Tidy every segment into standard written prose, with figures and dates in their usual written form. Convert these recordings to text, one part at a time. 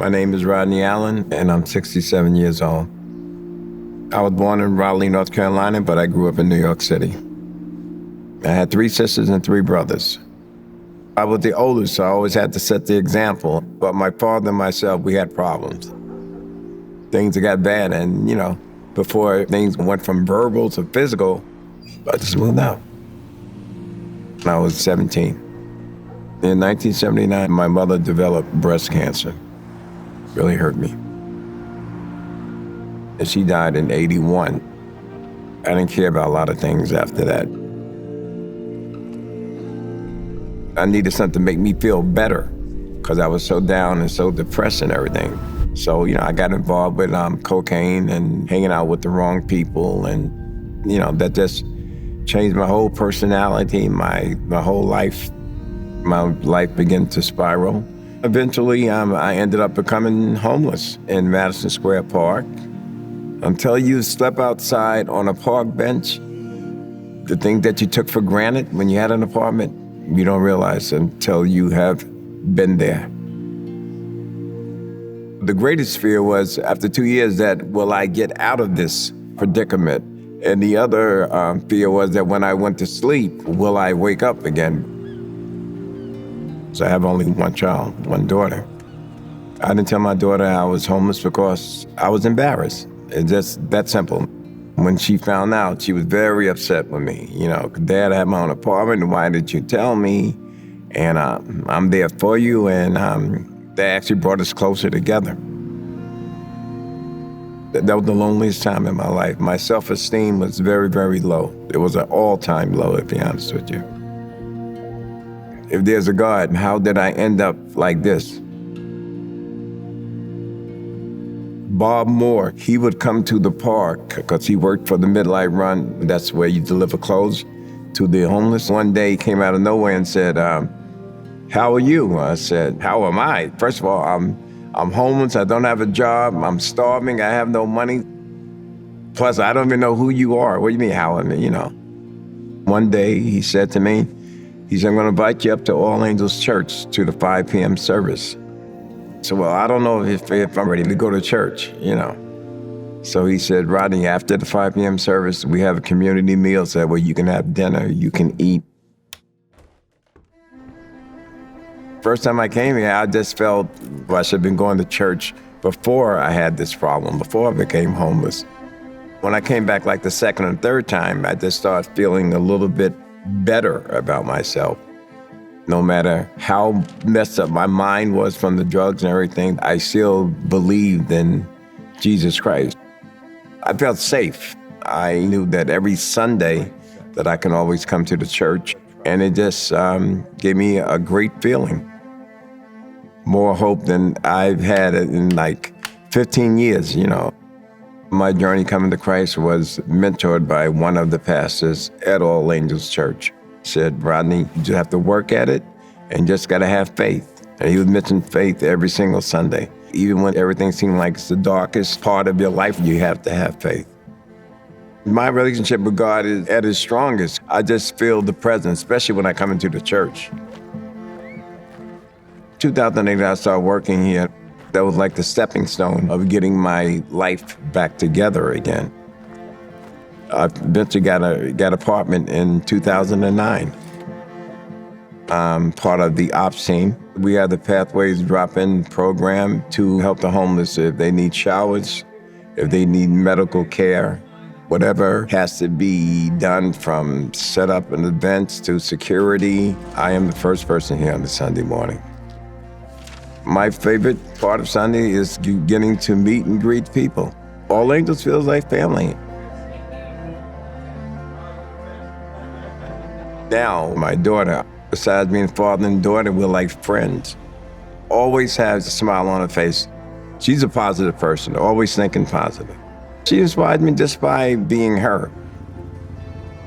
My name is Rodney Allen, and I'm 67 years old. I was born in Raleigh, North Carolina, but I grew up in New York City. I had 3 sisters and 3 brothers. I was the oldest, so I always had to set the example. But my father and myself, we had problems. Things that got bad, and before things went from verbal to physical, I just moved out. When I was 17. In 1979, my mother developed breast cancer. Really hurt me. And she died in 81. I didn't care about a lot of things after that. I needed something to make me feel better because I was so down and so depressed and everything. So, I got involved with cocaine and hanging out with the wrong people, and, that just changed my whole personality, my whole life. My life began to spiral. Eventually, I ended up becoming homeless in Madison Square Park. Until you step outside on a park bench, the thing that you took for granted when you had an apartment, you don't realize until you have been there. The greatest fear was, after 2 years, that will I get out of this predicament? And the other fear was that when I went to sleep, will I wake up again? So I have only one child, one daughter. I didn't tell my daughter I was homeless because I was embarrassed. It's just that simple. When she found out, she was very upset with me. Dad, I have my own apartment, why did you tell me? And I'm there for you, and they actually brought us closer together. That was the loneliest time in my life. My self-esteem was very, very low. It was an all-time low, to be honest with you. If there's a God, how did I end up like this? Bob Moore, he would come to the park because he worked for the Midnight Run. That's where you deliver clothes to the homeless. One day he came out of nowhere and said, how are you? I said, how am I? First of all, I'm homeless, I don't have a job, I'm starving, I have no money. Plus, I don't even know who you are. What do you mean, how am I, One day he said to me, he said, I'm going to invite you up to All Angels Church to the 5 p.m. service. So, well, I don't know if I'm ready to go to church, So he said, Rodney, after the 5 p.m. service, we have a community meal so where you can have dinner, you can eat. First time I came here, I just felt I should have been going to church before I had this problem, before I became homeless. When I came back like the second and third time, I just started feeling a little bit better about myself. No matter how messed up my mind was from the drugs and everything, I still believed in Jesus Christ. I felt safe. I knew that every Sunday that I can always come to the church, and it just gave me a great feeling. More hope than I've had in like 15 years, My journey coming to Christ was mentored by one of the pastors at All Angels Church. He said, Rodney, you just have to work at it and just got to have faith. And he would mention faith every single Sunday. Even when everything seemed like it's the darkest part of your life, you have to have faith. My relationship with God is at its strongest. I just feel the presence, especially when I come into the church. 2008, I started working here. That was like the stepping stone of getting my life back together again. I eventually got an apartment in 2009. I'm part of the ops team. We have the Pathways drop-in program to help the homeless if they need showers, if they need medical care, whatever has to be done from set up an events to security. I am the first person here on the Sunday morning. My favorite part of Sunday is getting to meet and greet people. All Angels feels like family. Now, my daughter, besides being father and daughter, we're like friends. Always has a smile on her face. She's a positive person, always thinking positive. She inspired me just by being her.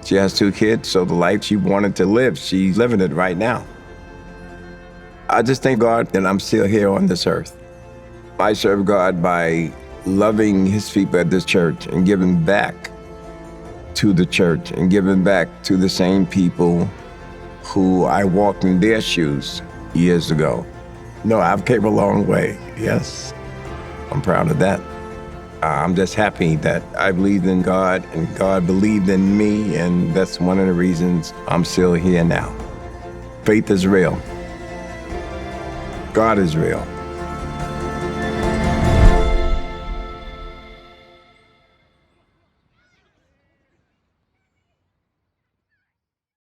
She has 2 kids, so the life she wanted to live, she's living it right now. I just thank God that I'm still here on this earth. I serve God by loving his people at this church and giving back to the church and giving back to the same people who I walked in their shoes years ago. No, I've came a long way, yes. I'm proud of that. I'm just happy that I believed in God and God believed in me, and that's one of the reasons I'm still here now. Faith is real. God is real.